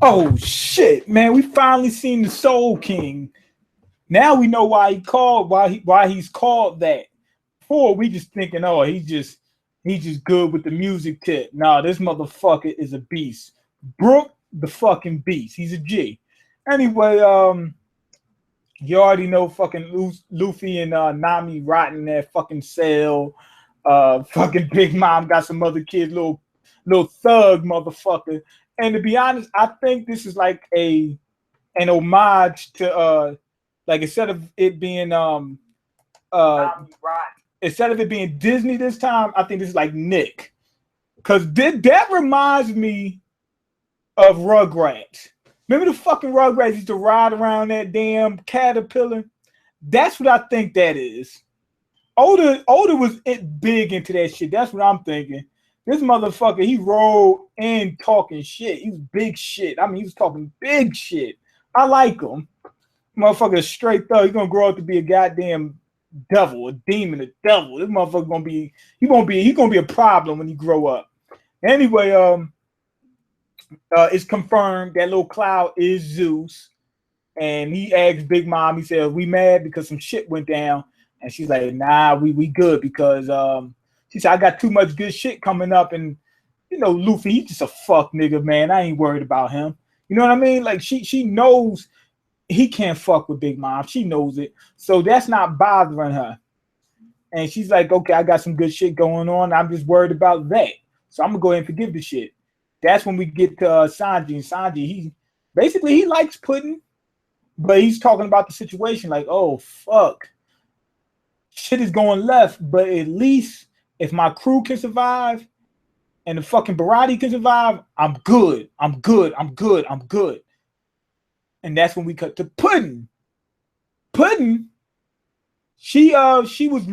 Oh shit, man! We finally seen the Soul King. Now we know why he's called that. Before we just thinking, oh, he just good with the music tip. Nah, this motherfucker is a beast. Brook the fucking beast. He's a G. Anyway, you already know fucking Luffy and Nami rotting that fucking cell. Fucking Big Mom got some other kids, little thug motherfucker. And to be honest, I think this is like an homage to like uh instead of it being Disney this time, I think this is like Nick. Cause that reminds me of Rugrats. Remember the fucking Rugrats used to ride around that damn caterpillar? That's what I think that is. Older was big into that shit. That's what I'm thinking. This motherfucker, he rolled in talking shit. He was big shit. I mean, he was talking big shit. I like him. Motherfucker, straight thug. He's gonna grow up to be a goddamn devil, a demon, a devil. This motherfucker gonna be. He's gonna be a problem when he grow up. Anyway, it's confirmed that little cloud is Zeus, and he asked Big Mom. He said, "We mad because some shit went down?" And she's like, "Nah, we good because she said I got too much good shit coming up, and you know Luffy, he's just a fuck nigga, man. I ain't worried about him. You know what I mean? Like she knows he can't fuck with Big Mom. She knows it, so that's not bothering her. And she's like, okay, I got some good shit going on. I'm just worried about that, so I'm gonna go ahead and forgive the shit. That's when we get to Sanji. And Sanji, he likes pudding, but he's talking about the situation like, oh fuck, shit is going left. But at least if my crew can survive and the fucking Barati can survive, I'm good. I'm good. I'm good. I'm good. And that's when we cut to Puddin. Puddin, she was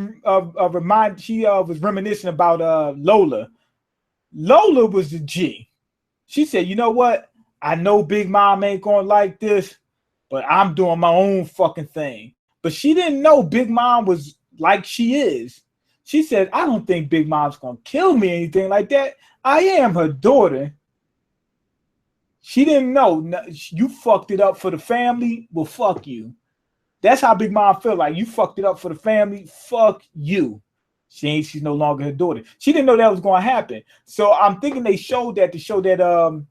was reminiscing about Lola. Lola was the G. She said, you know what? I know Big Mom ain't gonna like this, but I'm doing my own fucking thing. But she didn't know Big Mom was like she is. She said, I don't think Big Mom's gonna kill me or anything like that. I am her daughter. She didn't know. You fucked it up for the family. Well, fuck you. That's how Big Mom felt. Like, you fucked it up for the family. Fuck you. She's no longer her daughter. She didn't know that was going to happen. So I'm thinking they showed that to show that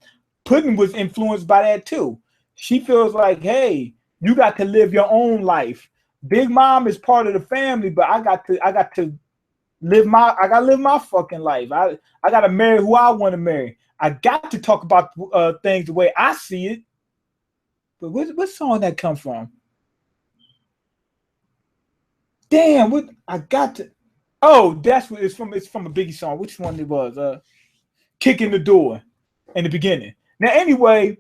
Puddin was influenced by that too. She feels like, hey, you got to live your own life. Big Mom is part of the family, but I got to live my fucking life. I got to marry who I want to marry. I got to talk about things the way I see it. But what song that come from? Damn, what I got to. Oh, that's what it's from. It's from a Biggie song. Which one it was? Kicking the Door in the beginning. Now, anyway,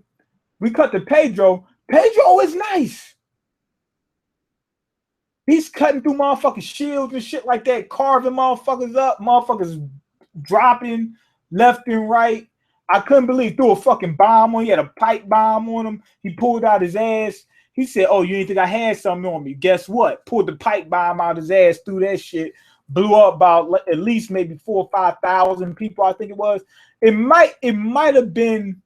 we cut to Pedro. Pedro is nice. He's cutting through motherfucking shields and shit like that, carving motherfuckers up, motherfuckers dropping left and right. I couldn't believe he threw a fucking bomb on. He had a pipe bomb on him. He pulled out his ass. He said, oh, you didn't think I had something on me. Guess what? Pulled the pipe bomb out of his ass, threw that shit, blew up about at least maybe 4,000 or 5,000 people, I think it was. It might have been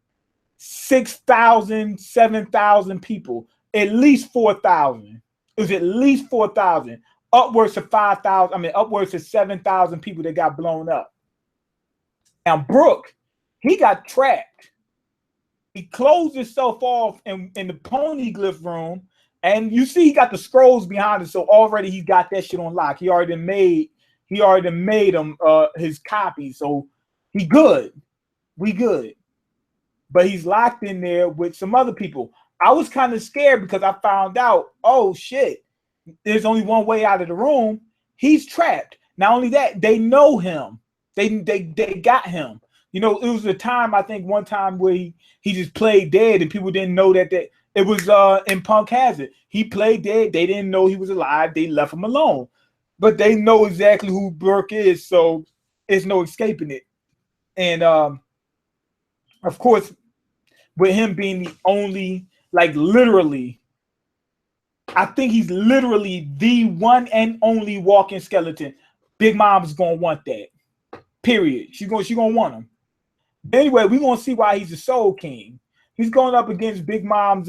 6,000, 7,000 people, at least 4,000. It was at least 4,000, upwards of 5,000. I mean, upwards of 7,000 people that got blown up. Now, Brook, he got trapped. He closed himself off in the poneglyph room, and you see he got the scrolls behind it. So already he got that shit on lock. He already made him his copy. So he good. We good. But he's locked in there with some other people. I was kind of scared because I found out, oh shit, there's only one way out of the room. He's trapped. Not only that, they know him. They got him. You know, it was a time, I think one time where he just played dead and people didn't know that it was in Punk Hazard. He played dead. They didn't know he was alive. They left him alone. But they know exactly who Burke is, so there's no escaping it. And of course, with him being the only, like literally, I think he's literally the one and only walking skeleton. Big Mom's gonna want that. Period. She's gonna want him. Anyway, we're gonna see why he's the Soul King. He's going up against Big Mom's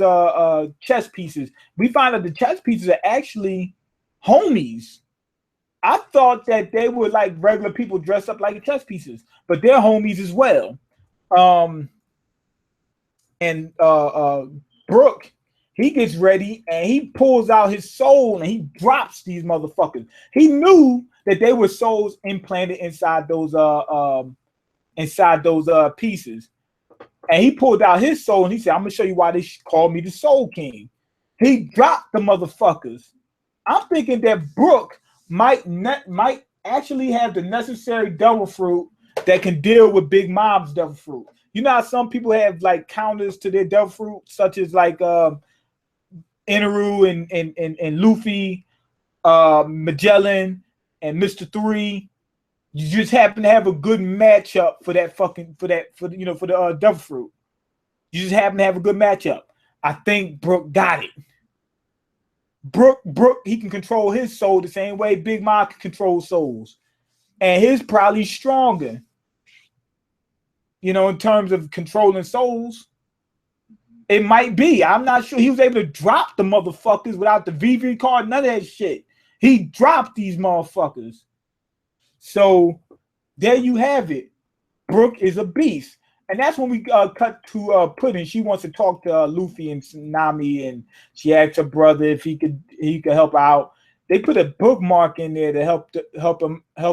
chess pieces. We find out the chess pieces are actually homies. I thought that they were like regular people dressed up like chess pieces, but they're homies as well. And Brooke, he gets ready and he pulls out his soul and he drops these motherfuckers. He knew that they were souls implanted inside those pieces. And he pulled out his soul and he said, I'm gonna show you why they call me the Soul King. He dropped the motherfuckers. I'm thinking that Brooke might actually have the necessary devil fruit that can deal with Big Mom's devil fruit. You know how some people have like counters to their devil fruit, such as like Inaru and Luffy, Magellan, and Mr. 3. You just happen to have a good matchup for the devil fruit. You just happen to have a good matchup. I think Brooke got it. Brooke, he can control his soul the same way Big Mom can control souls. And his probably stronger. In terms of controlling souls. It might be. I'm not sure. He was able to drop the motherfuckers without the VV card, none of that shit. He dropped these motherfuckers. So there you have it. Brooke is a beast. And that's when we cut to Pudding. She wants to talk to Luffy and Nami, and she asks her brother if he could help out. They put a bookmark in there to help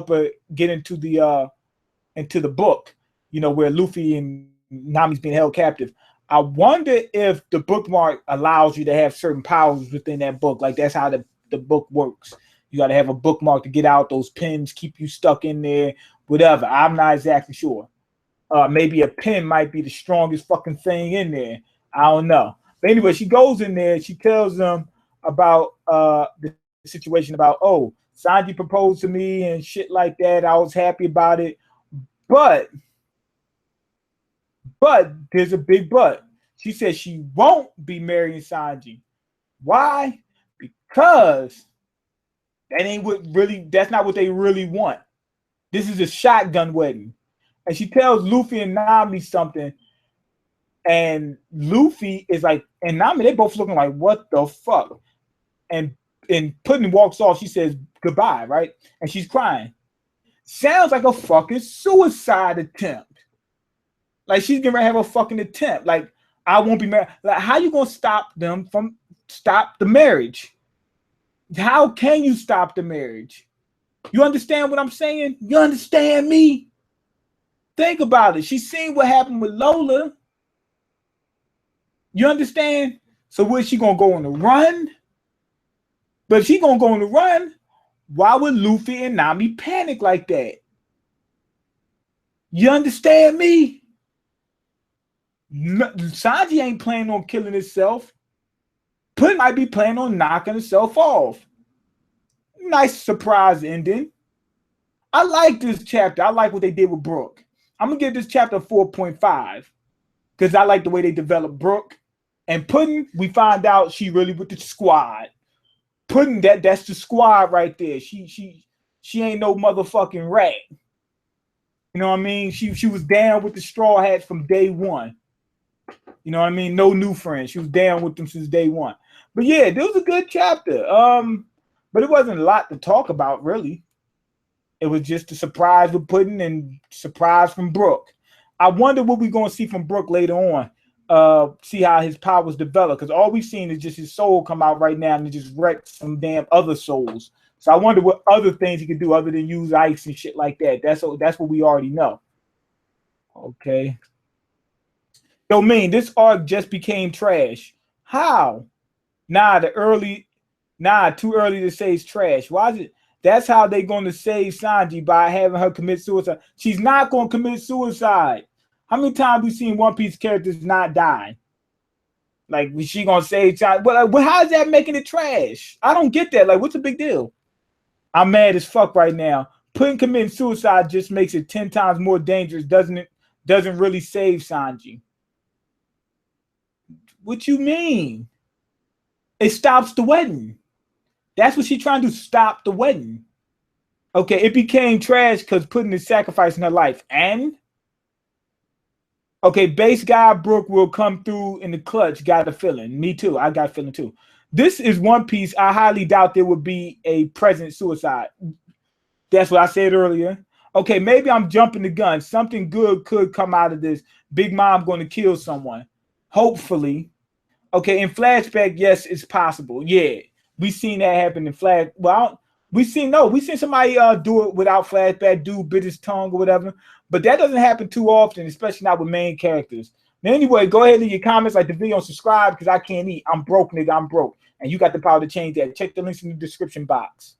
her get into the book, where Luffy and Nami's being held captive. I wonder if the bookmark allows you to have certain powers within that book. Like that's how the book works. You got to have a bookmark to get out. Those pins keep you stuck in there, whatever. I'm not exactly sure. Maybe a pin might be the strongest fucking thing in there. I don't know. But anyway, she goes in there. She tells them about the situation about, oh, Sanji proposed to me and shit like that. I was happy about it. But there's a big but. She says she won't be marrying Sanji. Why? Because that's not what they really want. This is a shotgun wedding. And she tells Luffy and Nami something. And Luffy is like, and Nami, they both looking like, what the fuck? And Pudding walks off. She says goodbye, right? And she's crying. Sounds like a fucking suicide attempt. Like she's gonna have a fucking attempt. Like, I won't be married. Like, how you gonna stop the marriage? How can you stop the marriage? You understand what I'm saying? You understand me? Think about it. She's seen what happened with Lola. You understand? So where's she gonna go on the run? But if she's gonna go on the run, why would Luffy and Nami panic like that? You understand me? Sanji ain't planning on killing himself. Puddin might be planning on knocking himself off. Nice surprise ending. I like this chapter. I like what they did with Brooke. I'm going to give this chapter 4.5 because I like the way they developed Brooke. And Puddin, we find out she really with the squad. Puddin, that's the squad right there. She ain't no motherfucking rat. You know what I mean? She was down with the Straw Hats from day one. You know what I mean? No new friends. She was down with them since day one. But yeah, this was a good chapter. But it wasn't a lot to talk about, really. It was just a surprise with Puddin and surprise from Brooke. I wonder what we're going to see from Brooke later on. See how his powers develop. Because all we've seen is just his soul come out right now and it just wreck some damn other souls. So I wonder what other things he could do other than use ice and shit like that. That's what we already know. Okay. So, this arc just became trash. How? Too early to say it's trash. Why is it? That's how they're going to save Sanji, by having her commit suicide. She's not going to commit suicide. How many times we seen One Piece characters not die? Like, is she going to save Sanji? Well, how is that making it trash? I don't get that. Like, what's the big deal? I'm mad as fuck right now. Committing suicide just makes it 10 times more dangerous, doesn't it? Doesn't really save Sanji. What you mean? It stops the wedding. That's what she's trying to do, stop the wedding. Okay, it became trash because Puddin is sacrificing her life. And Okay, base guy Brooke will come through in the clutch. Got a feeling. Me too. I got a feeling too. This is One Piece. I highly doubt there would be a present suicide. That's what I said earlier. Okay, maybe I'm jumping the gun. Something good could come out of this. Big Mom going to kill someone. Hopefully. Okay, in flashback, yes, it's possible. Yeah, we seen that happen in flash. Well, we seen somebody do it without flashback, dude bit his tongue or whatever. But that doesn't happen too often, especially not with main characters. Now, anyway, go ahead and leave your comments, like the video, and subscribe because I can't eat. I'm broke, nigga. I'm broke, and you got the power to change that. Check the links in the description box.